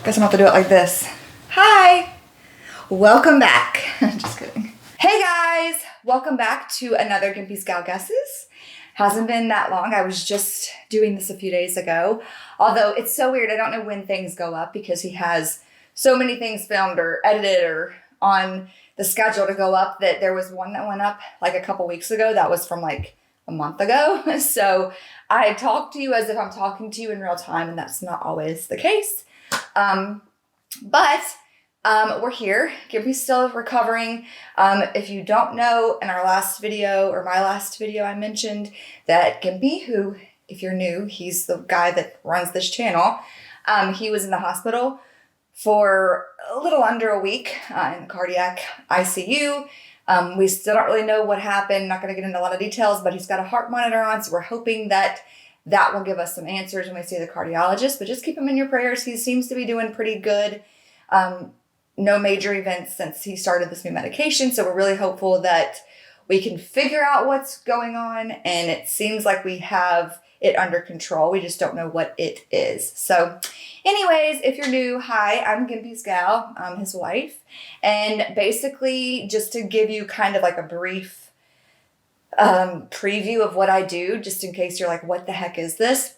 Guess I'm gonna have to do it like this. Hi! Welcome back. Just kidding. Hey guys! Welcome back to another Gimpys Gal Guesses. Hasn't been that long. I was just doing this a few days ago. Although it's so weird. I don't know when things go up because he has so many things filmed or edited or on the schedule to go up that there was one that went up like a couple weeks ago. That was from like a month ago. So I talk to you as if I'm talking to you in real time, and that's not always the case. But we're here. Gimpy's still recovering. If you don't know, in our last video or my last video, I mentioned that Gimpy, who, if you're new, he's the guy that runs this channel. He was in the hospital for a little under a week in cardiac ICU. We still don't really know what happened. Not going to get into a lot of details, but he's got a heart monitor on, so we're hoping that that will give us some answers when we see the cardiologist. But just keep him in your prayers. He seems to be doing pretty good. No major events since he started this new medication, so we're really hopeful that we can figure out what's going on, and it seems like we have it under control. We just don't know what it is. So anyways, if you're new, hi, I'm Gimpy's gal. I'm his wife. And basically, just to give you kind of like a brief preview of what I do, just in case you're like, what the heck is this?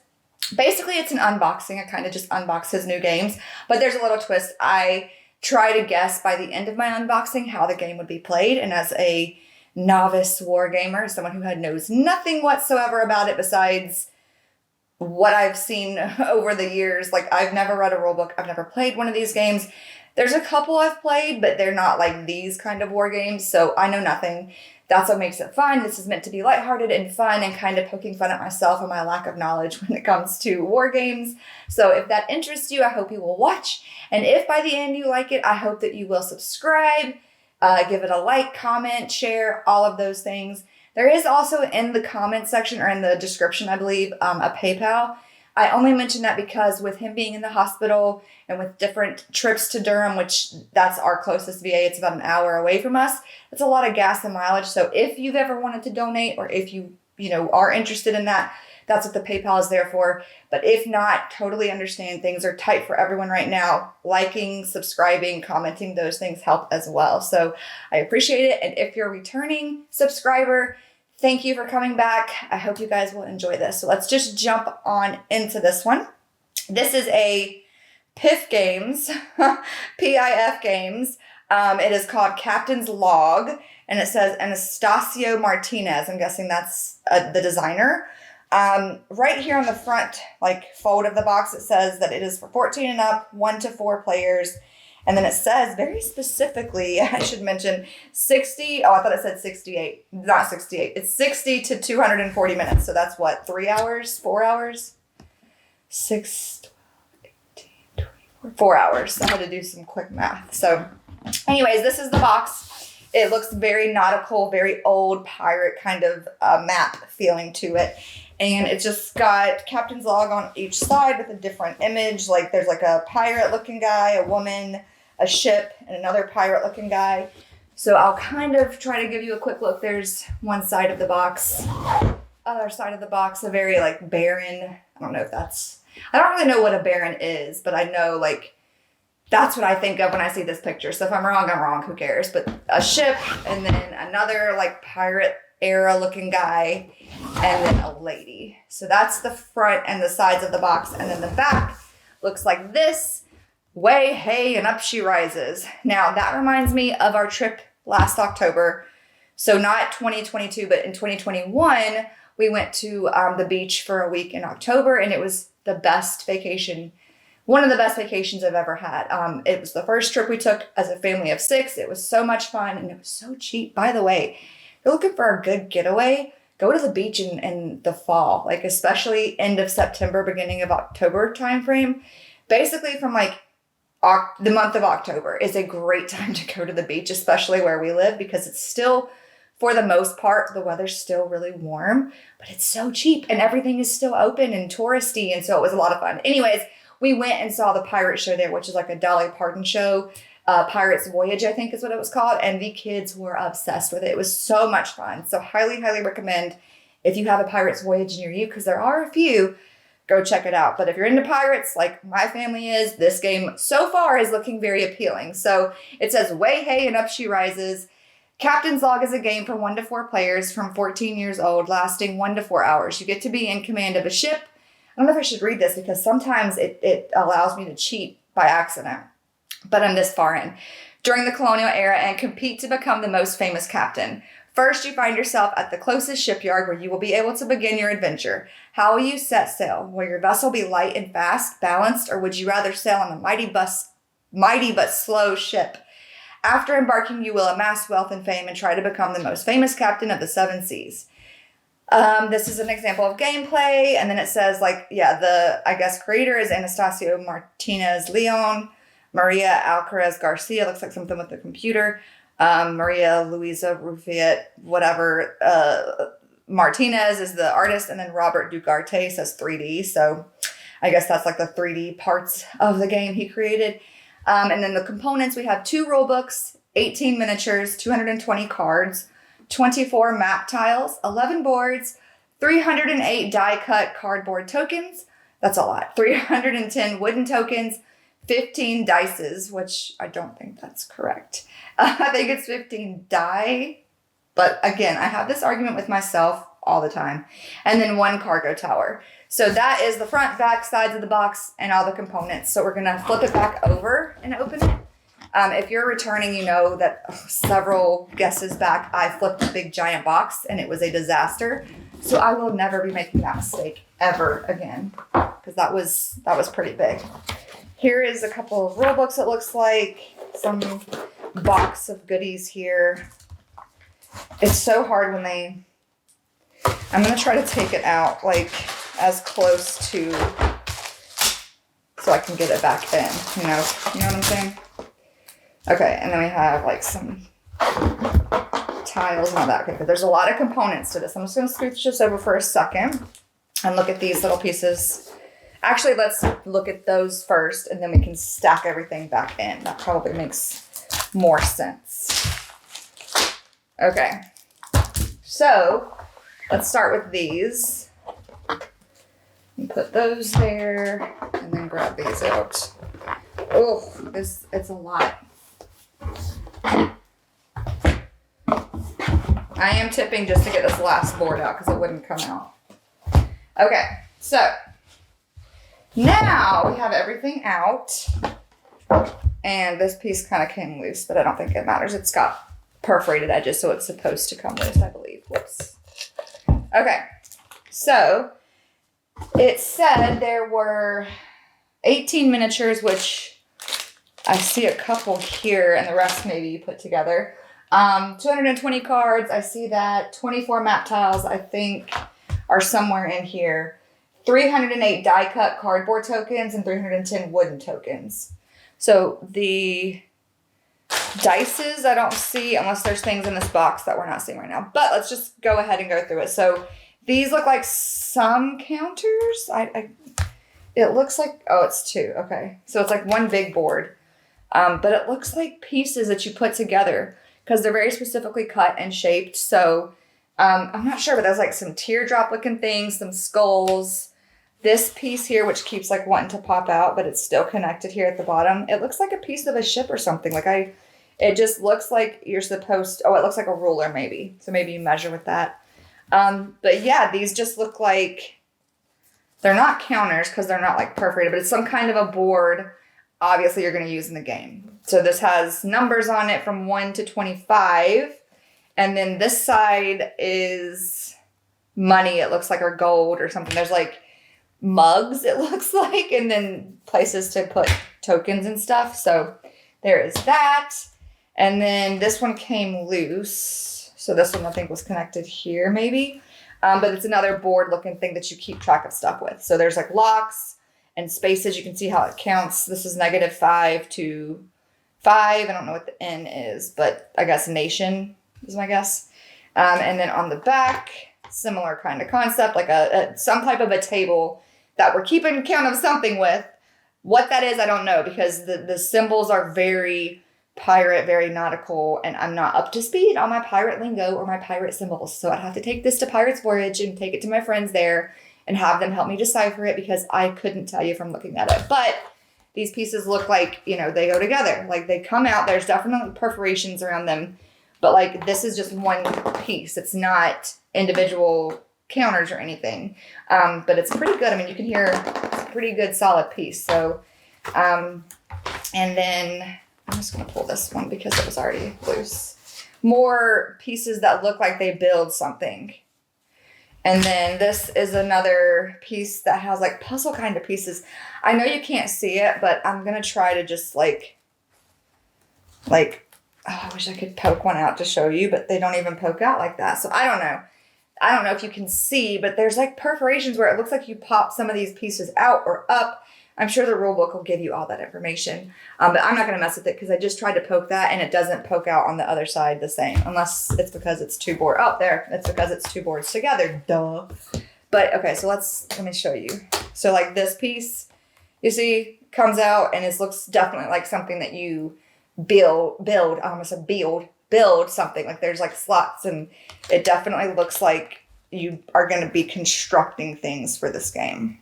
Basically, it's an unboxing. I kind of just unbox his new games, but there's a little twist. I try to guess by the end of my unboxing how the game would be played, and as a novice war gamer, someone who knows nothing whatsoever about it besides what I've seen over the years. Like, I've never read a rule book. I've never played one of these games. There's a couple I've played, but they're not like these kind of war games, so I know nothing. That's what makes it fun. This is meant to be lighthearted and fun and kind of poking fun at myself and my lack of knowledge when it comes to war games. So if that interests you, I hope you will watch. And if by the end you like it, I hope that you will subscribe, give it a like, comment, share, all of those things. There is also in the comment section or in the description, I believe, a PayPal. I only mention that because with him being in the hospital and with different trips to Durham, which that's our closest VA, it's about an hour away from us. It's a lot of gas and mileage. So if you've ever wanted to donate, or if you are interested in that, that's what the PayPal is there for. But if not, totally understand. Things are tight for everyone right now. Liking, subscribing, commenting, those things help as well. So I appreciate it. And if you're a returning subscriber, thank you for coming back. I hope you guys will enjoy this. So let's just jump on into this one. This is a PIF Games, PIF Games. It is called Captain's Log, and it says Anastasio Martinez. I'm guessing that's the designer. Right here on the front, like, fold of the box, it says that it is for 14 and up, 1 to 4 players. And then it says very specifically, I should mention, 60. Oh, I thought it said 68. Not 68. It's 60 to 240 minutes. So that's what, 3 hours? 4 hours? 6, 12, 18, 24. 4 hours. I had to do some quick math. So anyways, this is the box. It looks very nautical, very old pirate kind of map feeling to it. And it's just got Captain's Log on each side with a different image. Like, there's like a pirate-looking guy, a woman, a ship, and another pirate-looking guy. So I'll kind of try to give you a quick look. There's one side of the box. Other side of the box, a very, like, barren. I don't know if that's... I don't really know what a barren is, but I know, like, that's what I think of when I see this picture. So if I'm wrong, I'm wrong. Who cares? But a ship, and then another, like, pirate era looking guy, and then a lady. So that's the front and the sides of the box. And then the back looks like this. Way, hey, and up she rises. Now, that reminds me of our trip last October. So not 2022, but in 2021, we went to the beach for a week in October, and it was the best vacation. One of the best vacations I've ever had. It was the first trip we took as a family of 6. It was so much fun, and it was so cheap. By the way, if you're looking for a good getaway, go to the beach in the fall, like especially end of September, beginning of October timeframe. Basically from like the month of October is a great time to go to the beach, especially where we live, because it's still, for the most part, the weather's still really warm, but it's so cheap and everything is still open and touristy. And so it was a lot of fun. Anyways, we went and saw the pirate show there, which is like a Dolly Parton show. Pirate's Voyage, I think is what it was called. And the kids were obsessed with it. It was so much fun. So highly, highly recommend if you have a Pirate's Voyage near you, because there are a few. go check it out. But if you're into pirates, like my family is, this game so far is looking very appealing. So it says, way hey and up she rises. Captain's Log is a game for 1 to 4 players from 14 years old, lasting 1 to 4 hours. You get to be in command of a ship. I don't know if I should read this because sometimes it allows me to cheat by accident, but I'm this far in. During the colonial era and compete to become the most famous captain. First, you find yourself at the closest shipyard where you will be able to begin your adventure. How will you set sail? Will your vessel be light and fast, balanced, or would you rather sail on a mighty but slow ship? After embarking, you will amass wealth and fame and try to become the most famous captain of the 7 seas. This is an example of gameplay, and then it says, the creator is Anastasio Martinez Leon, Maria Alcaraz Garcia, looks like something with the computer, Maria Luisa Rufiet, whatever, Martinez is the artist, and then Robert Dugarte says 3D, so I guess that's like the 3D parts of the game he created. And then the components, we have 2 rule books, 18 miniatures, 220 cards, 24 map tiles, 11 boards, 308 die-cut cardboard tokens. That's a lot. 310 wooden tokens, 15 dices, which I don't think that's correct. I think it's 15 die. But again, I have this argument with myself all the time. And then 1 cargo tower. So that is the front, back, sides of the box, and all the components. So we're going to flip it back over and open it. If you're returning, you know that several guesses back, I flipped a big giant box, and it was a disaster. So I will never be making that mistake ever again, because that was pretty big. Here is a couple of rule books, it looks like. Some box of goodies here. It's so hard when I'm going to try to take it out, like, as close to, so I can get it back in, you know what I'm saying? Okay, and then we have, like, some tiles and all that. Okay, but there's a lot of components to this. I'm just going to scooch this over for a second and look at these little pieces. Actually, let's look at those first, and then we can stack everything back in. That probably makes more sense. Okay, so let's start with these. And put those there, and then grab these out. Oh, it's a lot. I am tipping just to get this last board out because it wouldn't come out. Okay, so now we have everything out. And this piece kind of came loose, but I don't think it matters. It's got perforated edges, so it's supposed to come loose, I believe. Whoops. Okay, so it said there were 18 miniatures, which I see a couple here, and the rest maybe you put together. 220 cards, I see that. 24 map tiles, I think, are somewhere in here. 308 die-cut cardboard tokens and 310 wooden tokens. So the dices I don't see unless there's things in this box that we're not seeing right now. But let's just go ahead and go through it. So these look like some counters. It looks like, oh, it's 2. Okay. So it's like 1 big board. But it looks like pieces that you put together because they're very specifically cut and shaped. So I'm not sure, but there's like some teardrop looking things, some skulls. This piece here, which keeps like wanting to pop out, but it's still connected here at the bottom. It looks like a piece of a ship or something. It just looks like you're supposed, it looks like a ruler maybe. So maybe you measure with that. But yeah, these just look like, they're not counters because they're not like perforated, but it's some kind of a board. Obviously you're going to use in the game. So this has numbers on it from 1 to 25. And then this side is money. It looks like, or gold or something. There's like mugs, it looks like, and then places to put tokens and stuff. So there is that. And then this one came loose. So this one I think was connected here maybe. But it's another board looking thing that you keep track of stuff with. So there's like locks and spaces. You can see how it counts. This is -5 to 5. I don't know what the N is, but I guess nation is my guess. And then on the back, similar kind of concept, like some type of a table that we're keeping count of something with. What that is, I don't know, because the symbols are very pirate, very nautical, and I'm not up to speed on my pirate lingo or my pirate symbols. So I'd have to take this to Pirate's Voyage and take it to my friends there and have them help me decipher it because I couldn't tell you from looking at it. But these pieces look like, you know, they go together. Like they come out, there's definitely perforations around them, but like this is just one piece. It's not individual counters or anything. But it's pretty good. I mean, you can hear it's a pretty good solid piece. So, and then I'm just going to pull this one because it was already loose. More pieces that look like they build something. And then this is another piece that has like puzzle kind of pieces. I know you can't see it, but I'm going to try to just like, oh, I wish I could poke one out to show you, but they don't even poke out like that. So I don't know. I don't know if you can see, but there's like perforations where it looks like you pop some of these pieces out or up. I'm sure the rule book will give you all that information. But I'm not going to mess with it because I just tried to poke that and it doesn't poke out on the other side the same. Unless it's because it's two boards. Oh, there. It's because it's two boards together. Duh. But okay, so let me show you. So like this piece, you see, comes out and it looks definitely like something that you build. I almost said build something. Like there's like slots and it definitely looks like you are going to be constructing things for this game.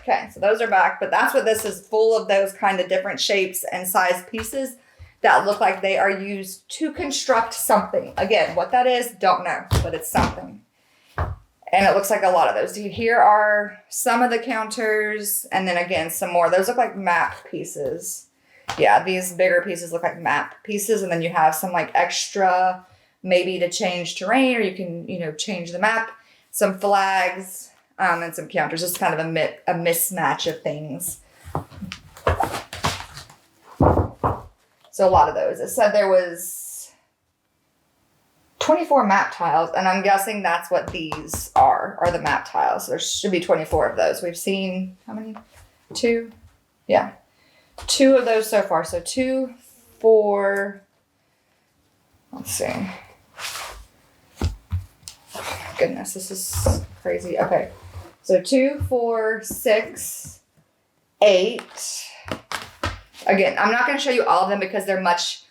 Okay, so those are back, but that's what this is, full of those kind of different shapes and size pieces that look like they are used to construct something. Again, what that is, don't know, but it's something. And it looks like a lot of those. Here are some of the counters, and then again, some more. Those look like map pieces. Yeah, these bigger pieces look like map pieces, and then you have some like extra, maybe to change terrain, or you can, you know, change the map. Some flags. And some counters, just kind of a mismatch of things. So a lot of those. It said there was 24 map tiles, and I'm guessing that's what these are the map tiles. So there should be 24 of those. We've seen, how many? 2? Yeah. 2 of those so far. So 2, 4, let's see. Oh my goodness, this is crazy. Okay. So 2, 4, 6, 8. Again, I'm not going to show you all of them because they're much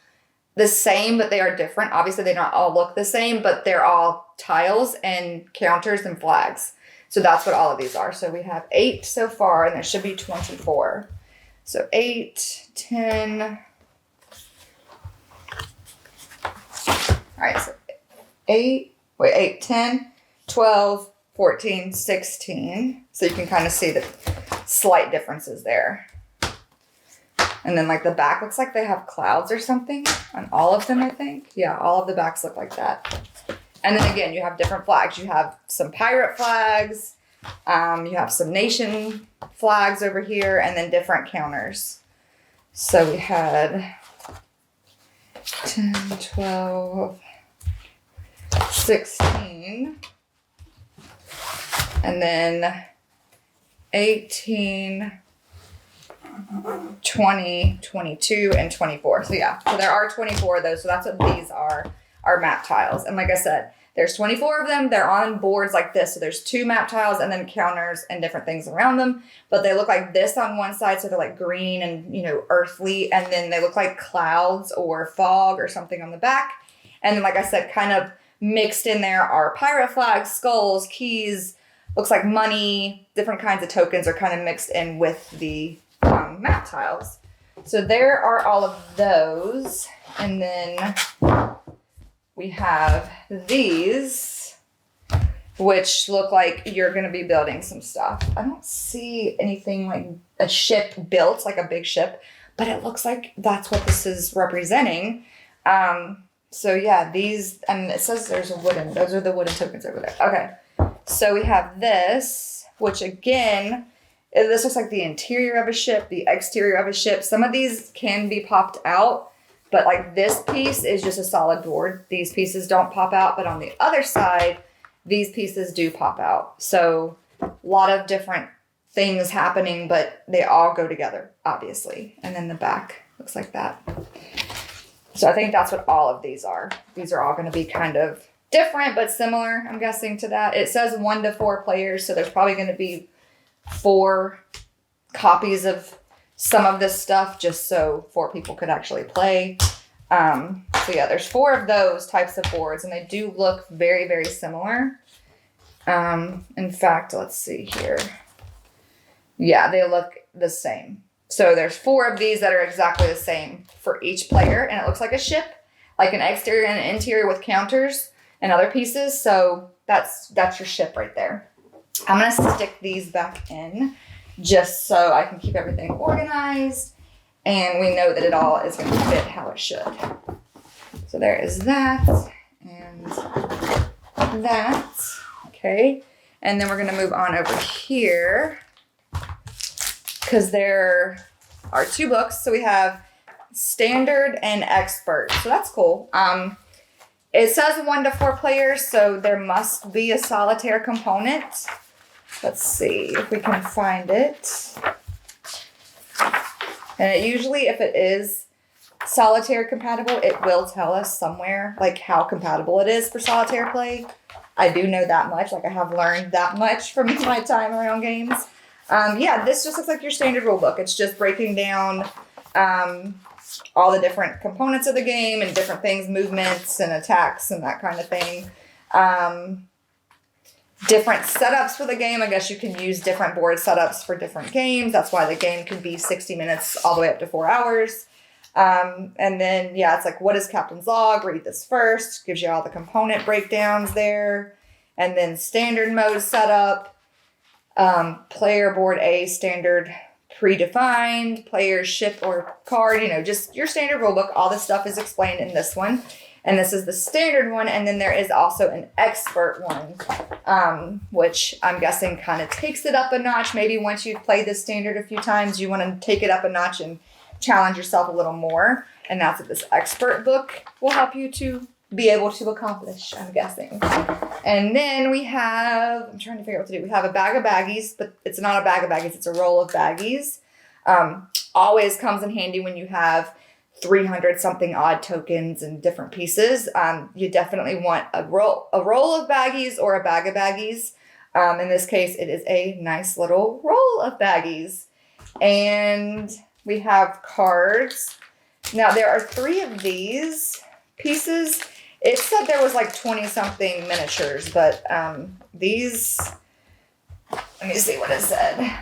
the same, but they are different. Obviously, they don't all look the same, but they're all tiles and counters and flags. So that's what all of these are. So we have 8 so far, and there should be 24. So 8, 10. All right, so 8, 10, 12, 14, 16. So you can kind of see the slight differences there. And then like the back looks like they have clouds or something on all of them, I think. Yeah, all of the backs look like that. And then again, you have different flags. You have some pirate flags. You have some nation flags over here and then different counters. So we had 10, 12, 16. And then 18, 20, 22, and 24. So yeah, so there are 24 of those. So that's what these are map tiles. And like I said, there's 24 of them. They're on boards like this. So there's 2 map tiles and then counters and different things around them. But they look like this on one side. So they're like green and, you know, earthly. And then they look like clouds or fog or something on the back. And then, like I said, kind of mixed in there are pirate flags, skulls, keys, looks like money, different kinds of tokens are kind of mixed in with the map tiles. So there are all of those. And then we have these, which look like you're going to be building some stuff. I don't see anything like a ship built, like a big ship, but it looks like that's what this is representing. So yeah, these, and it says there's a wooden, those are the wooden tokens over there. Okay. So we have this, which again, this looks like the interior of a ship, the exterior of a ship. Some of these can be popped out, but like this piece is just a solid board. These pieces don't pop out, but on the other side, these pieces do pop out. So a lot of different things happening, but they all go together, obviously. And then the back looks like that. So I think that's what all of these are. These are all going to be kind of different, but similar, I'm guessing, to that. It says 1 to 4 players, so there's probably going to be 4 copies of some of this stuff just so 4 people could actually play. So yeah, there's 4 of those types of boards, and they do look very, very similar. In fact, let's see here. Yeah, they look the same. So there's 4 of these that are exactly the same for each player, and it looks like a ship, like an exterior and an interior with counters and other pieces. So that's your ship right there. I'm gonna stick these back in just so I can keep everything organized, and we know that it all is gonna fit how it should. So there is that and that. Okay, and then we're gonna move on over here because there are 2 books. So we have Standard and Expert. So that's cool. It says 1 to 4 players, so there must be a solitaire component. Let's see if we can find it. And it usually, if it is solitaire compatible, it will tell us somewhere like how compatible it is for solitaire play. I do know that much. Like I have learned that much from my time around games. Yeah, this just looks like your standard rule book. It's just breaking down all the different components of the game and different things, movements and attacks and that kind of thing. Different setups for the game. I guess you can use different board setups for different games. That's why the game can be 60 minutes all the way up to 4 hours. And then, yeah, it's like, what is Captain's Log? Read this first. Gives you all the component breakdowns there. And then standard mode setup. Player board A, standard predefined, player ship or card, just your standard rulebook. All this stuff is explained in this one. And this is the standard one. And then there is also an expert one, which I'm guessing kind of takes it up a notch. Maybe once you've played this standard a few times, you want to take it up a notch and challenge yourself a little more. And that's what this expert book will help you to be able to accomplish, I'm guessing. And then we have, I'm trying to figure out what to do. We have a bag of baggies, but it's not a bag of baggies. It's a roll of baggies. Always comes in handy when you have 300 something odd tokens and different pieces. You definitely want a roll of baggies or a bag of baggies. In this case, it is a nice little roll of baggies. And we have cards. Now there are 3 of these pieces. It said there was like 20 something miniatures, but these, let me see what it said.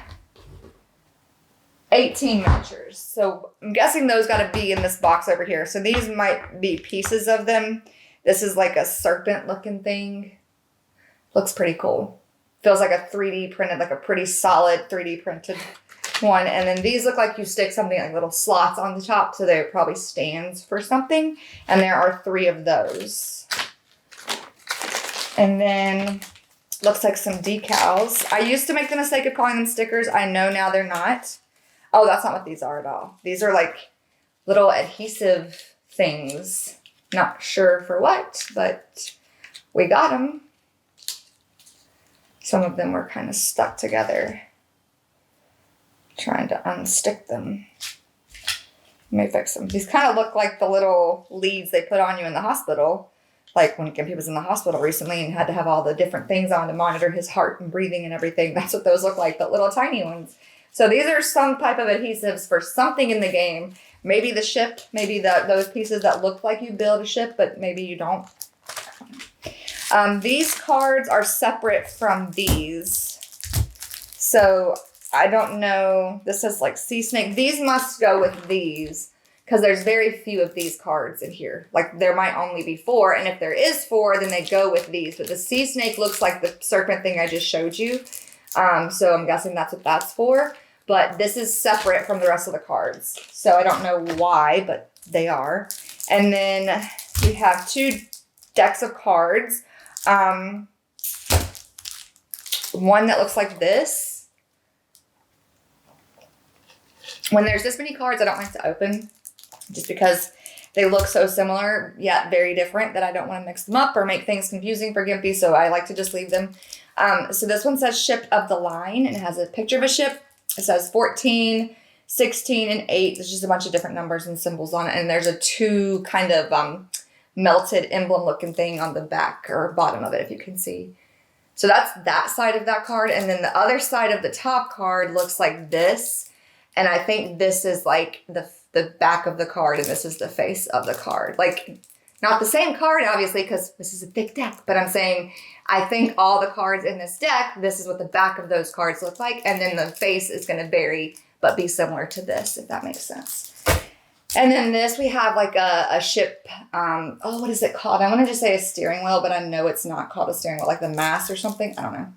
18 miniatures. So I'm guessing those got to be in this box over here. So these might be pieces of them. This is like a serpent looking thing. Looks pretty cool. Feels like a 3D printed, like a pretty solid 3D printed one. And then these look like you stick something like little slots on the top. So they're probably stands for something. And there are 3 of those. And then looks like some decals. I used to make the mistake of calling them stickers. I know now they're not. Oh, that's not what these are at all. These are like little adhesive things. Not sure for what, but we got them. Some of them were kind of stuck together. Trying to unstick them. Let me fix them. These kind of look like the little leads they put on you in the hospital. Like when Gimpy was in the hospital recently and had to have all the different things on to monitor his heart and breathing and everything. That's what those look like, but little tiny ones. So these are some type of adhesives for something in the game. Maybe the ship, maybe those pieces that look like you build a ship, but maybe you don't. These cards are separate from these. So I don't know. This says like sea snake. These must go with these because there's very few of these cards in here. Like there might only be 4. And if there is 4, then they go with these. But the sea snake looks like the serpent thing I just showed you. So I'm guessing that's what that's for. But this is separate from the rest of the cards. So I don't know why, but they are. And then we have 2 decks of cards. One that looks like this. When there's this many cards, I don't like to open just because they look so similar, yet very different, that I don't want to mix them up or make things confusing for Gimpy, so I like to just leave them. So this one says Ship of the Line, and it has a picture of a ship. It says 14, 16, and 8. There's just a bunch of different numbers and symbols on it, and there's a 2 kind of melted emblem-looking thing on the back or bottom of it, if you can see. So that's that side of that card, and then the other side of the top card looks like this. And I think this is like the back of the card and this is the face of the card. Like, not the same card, obviously, because this is a thick deck, but I'm saying I think all the cards in this deck, this is what the back of those cards look like, and then the face is going to vary, but be similar to this, if that makes sense. And then this, we have like a ship, what is it called? I want to just say a steering wheel, but I know it's not called a steering wheel, like the mast or something. I don't know.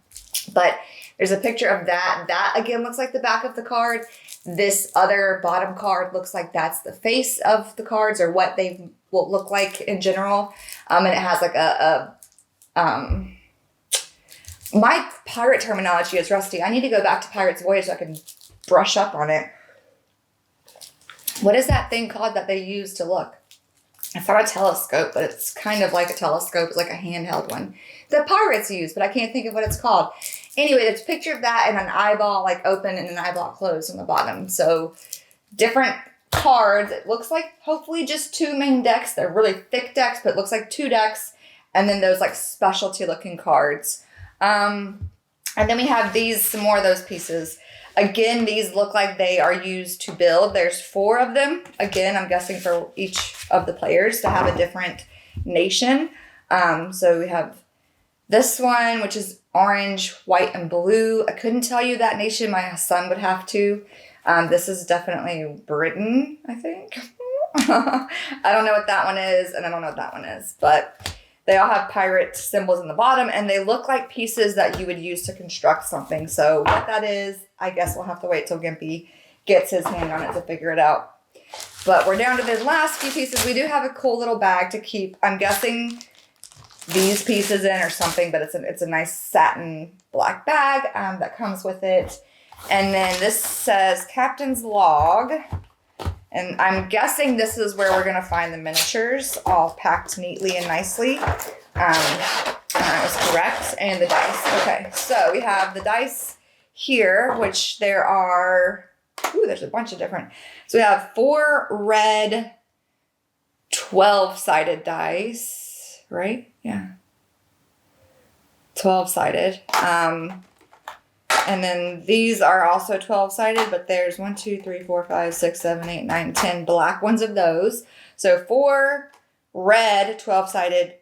But there's a picture of that. That, again, looks like the back of the card. This other bottom card looks like that's the face of the cards or what they will look like in general. And it has like my pirate terminology is rusty. I need to go back to Pirate's Voyage so I can brush up on it. What is that thing called that they use to look? I thought a telescope, but it's kind of like a telescope. It's like a handheld one that pirates use, but I can't think of what it's called. Anyway, there's a picture of that and an eyeball like open and an eyeball closed on the bottom. So different cards. It looks like hopefully just two main decks. They're really thick decks, but it looks like two decks. And then those like specialty looking cards. And then we have these, some more of those pieces. Again, these look like they are used to build. There's 4 of them. Again, I'm guessing for each of the players to have a different nation. So we have this one, which is orange, white, and blue. I couldn't tell you that nation. My son would have to. This is definitely Britain, I think. I don't know what that one is, and I don't know what that one is. But they all have pirate symbols in the bottom, and they look like pieces that you would use to construct something. So what that is, I guess we'll have to wait till Gimpy gets his hand on it to figure it out. But we're down to the last few pieces. We do have a cool little bag to keep, I'm guessing, these pieces in or something, but it's a nice satin black bag that comes with it. And then this says Captain's Log. And I'm guessing this is where we're going to find the miniatures all packed neatly and nicely. That was correct. And the dice. Okay, so we have the dice here, which there are, there's a bunch of different. So we have 4 red 12-sided dice, right? Yeah. 12-sided. And then these are also 12-sided, but there's 1, 2, 3, 4, 5, 6, 7, 8, 9, 10 black ones of those. So 4 red 12-sided,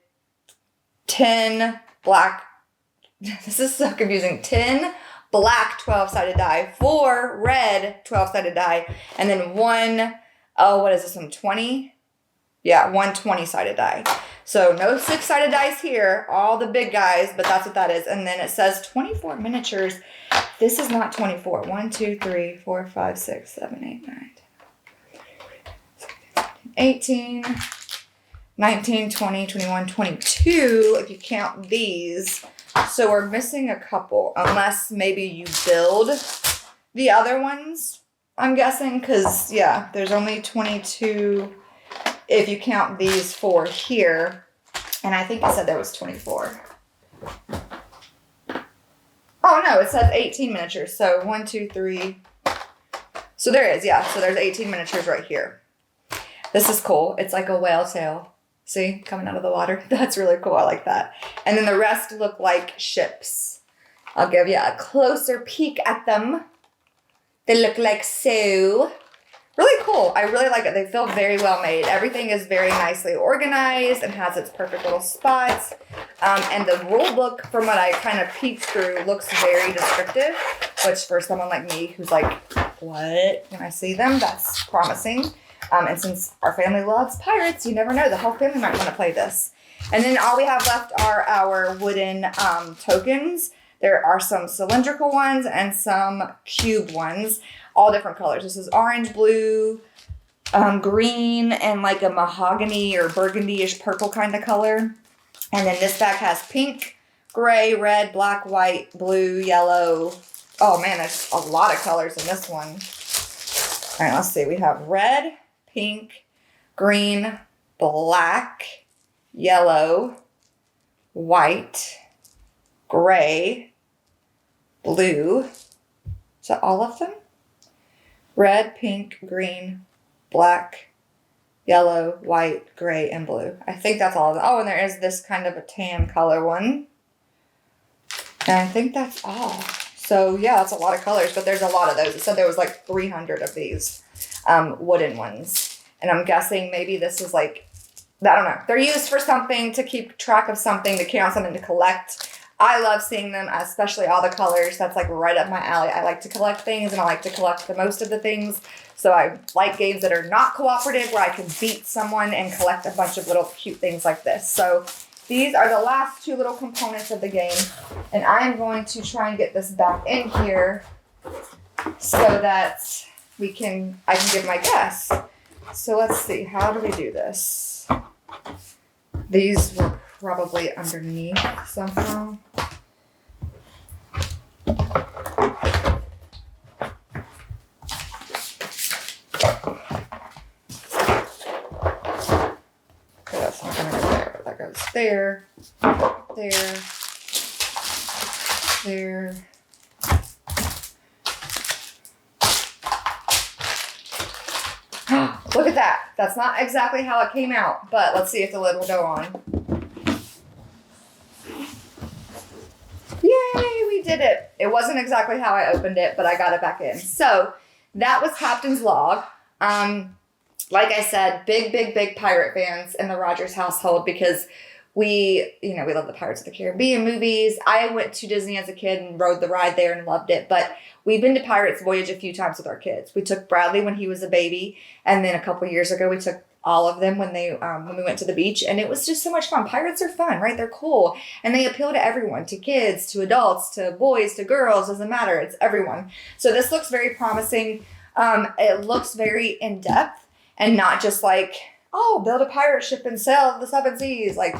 10 black. This is so confusing. 10 black 12-sided die, 4 red 12-sided die, and then 1, what is this one, 20? Yeah, 1 20-sided die. So no 6-sided dice here, all the big guys, but that's what that is. And then it says 24 miniatures. This is not 24. 1, 2, 3, 4, 5, 6, 7, 8, 9, 10, 18, 19, 20, 21, 22, if you count these. So we're missing a couple, unless maybe you build the other ones, I'm guessing, because, yeah, there's only 22 if you count these 4 here. And I think it said there was 24. Oh, no, it says 18 miniatures. So 1, 2, 3. So there is, yeah. So there's 18 miniatures right here. This is cool. It's like a whale tail. See, coming out of the water. That's really cool. I like that. And then the rest look like ships. I'll give you a closer peek at them. They look like so. Really cool. I really like it. They feel very well made. Everything is very nicely organized and has its perfect little spots. And the rule book, from what I kind of peeked through, looks very descriptive, which for someone like me who's like, what? When I see them, that's promising. And since our family loves pirates, you never know. The whole family might want to play this. And then all we have left are our wooden tokens. There are some cylindrical ones and some cube ones. All different colors. This is orange, blue, green, and like a mahogany or burgundy-ish purple kind of color. And then this bag has pink, gray, red, black, white, blue, yellow. Oh man, there's a lot of colors in this one. All right, let's see. We have red, pink, green, black, yellow, white, gray, blue. Is that all of them? Red, pink, green, black, yellow, white, gray, and blue. I think that's all of them. Oh, and there is this kind of a tan color one. And I think that's all. So, yeah, that's a lot of colors, but there's a lot of those. It said there was like 300 of these. wooden ones. And I'm guessing maybe this is like, I don't know. They're used for something, to keep track of something, to count something, to collect. I love seeing them, especially all the colors. That's like right up my alley. I like to collect things, and I like to collect the most of the things. So I like games that are not cooperative, where I can beat someone and collect a bunch of little cute things like this. So these are the last two little components of the game. And I am going to try and get this back in here so that I can give my guess. So let's see, how do we do this? These were probably underneath somehow. Okay, that's not gonna go there, but that goes there, there, there. Look at that. That's not exactly how it came out, but let's see if the lid will go on. Yay, we did it. It wasn't exactly how I opened it, but I got it back in. So that was Captain's Log. Like I said, big pirate fans in the Rogers household, because we love the Pirates of the Caribbean movies. I went to Disney as a kid and rode the ride there and loved it. But we've been to Pirates Voyage a few times with our kids. We took Bradley when he was a baby. And then a couple years ago, we took all of them when we went to the beach. And it was just so much fun. Pirates are fun, right? They're cool. And they appeal to everyone, to kids, to adults, to boys, to girls. Doesn't matter. It's everyone. So this looks very promising. It looks very in-depth and not just like, oh, build a pirate ship and sail the seven seas. Like,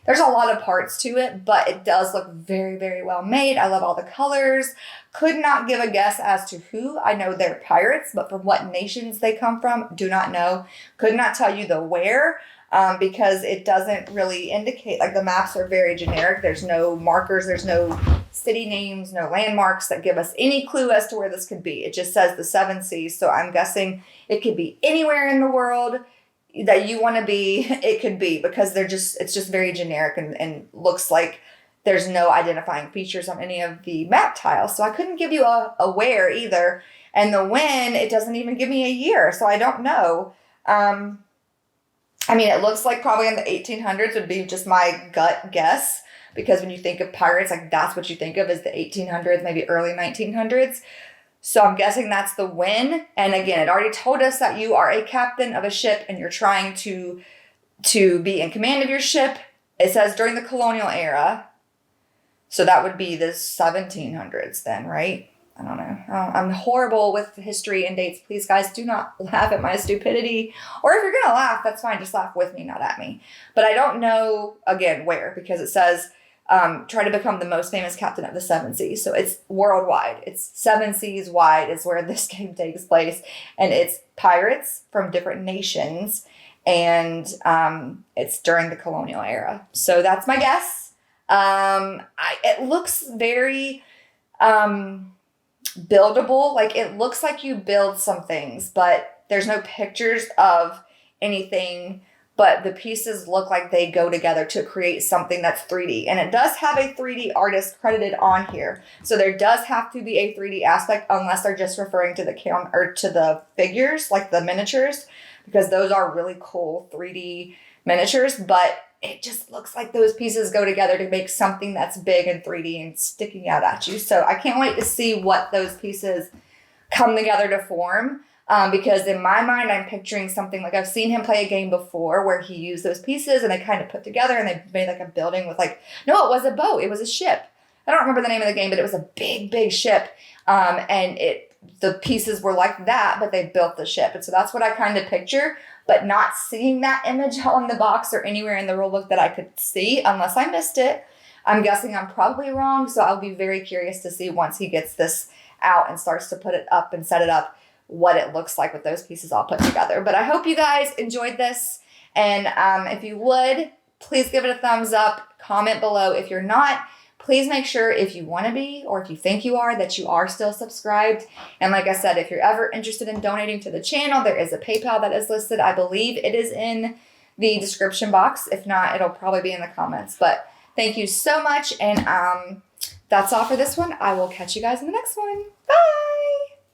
there's a lot of parts to it, but it does look very, very well made. I love all the colors. Could not give a guess as to who. I know they're pirates, but from what nations they come from, do not know. Could not tell you the where, because it doesn't really indicate. Like, the maps are very generic. There's no markers. There's no city names, no landmarks that give us any clue as to where this could be. It just says the seven seas. So I'm guessing it could be anywhere in the world that you want to be. It could be, because it's just very generic and looks like there's no identifying features on any of the map tiles. So I couldn't give you a where either. And the when, it doesn't even give me a year. So I don't know. It looks like probably in the 1800s would be just my gut guess, because when you think of pirates, like, that's what you think of, is the 1800s, maybe early 1900s. So I'm guessing that's the when. And again, it already told us that you are a captain of a ship and you're trying to be in command of your ship. It says during the colonial era. So that would be the 1700s then, right? I don't know. I'm horrible with history and dates. Please, guys, do not laugh at my stupidity. Or if you're going to laugh, that's fine. Just laugh with me, not at me. But I don't know, again, where, because it says try to become the most famous captain of the seven seas. So it's worldwide. It's seven seas wide is where this game takes place. And it's pirates from different nations. And it's during the colonial era. So that's my guess. It looks very buildable. Like, it looks like you build some things, but there's no pictures of anything. But the pieces look like they go together to create something that's 3D. And it does have a 3D artist credited on here. So there does have to be a 3D aspect, unless they're just referring to the figures, like the miniatures, because those are really cool 3D miniatures. But it just looks like those pieces go together to make something that's big and 3D and sticking out at you. So I can't wait to see what those pieces come together to form. Because in my mind, I'm picturing something like, I've seen him play a game before where he used those pieces and they kind of put together and they made like a building with no, it was a boat. It was a ship. I don't remember the name of the game, but it was a big ship. And the pieces were like that, but they built the ship. And so that's what I kind of picture, but not seeing that image on the box or anywhere in the rule book that I could see, unless I missed it. I'm guessing I'm probably wrong. So I'll be very curious to see, once he gets this out and starts to put it up and set it up, what it looks like with those pieces all put together. But I hope you guys enjoyed this. And if you would, please give it a thumbs up. Comment below if you're not. Please make sure, if you want to be, or if you think you are, that you are still subscribed. And like I said, if you're ever interested in donating to the channel, there is a PayPal that is listed. I believe it is in the description box. If not, it'll probably be in the comments. But thank you so much. And that's all for this one. I will catch you guys in the next one. Bye.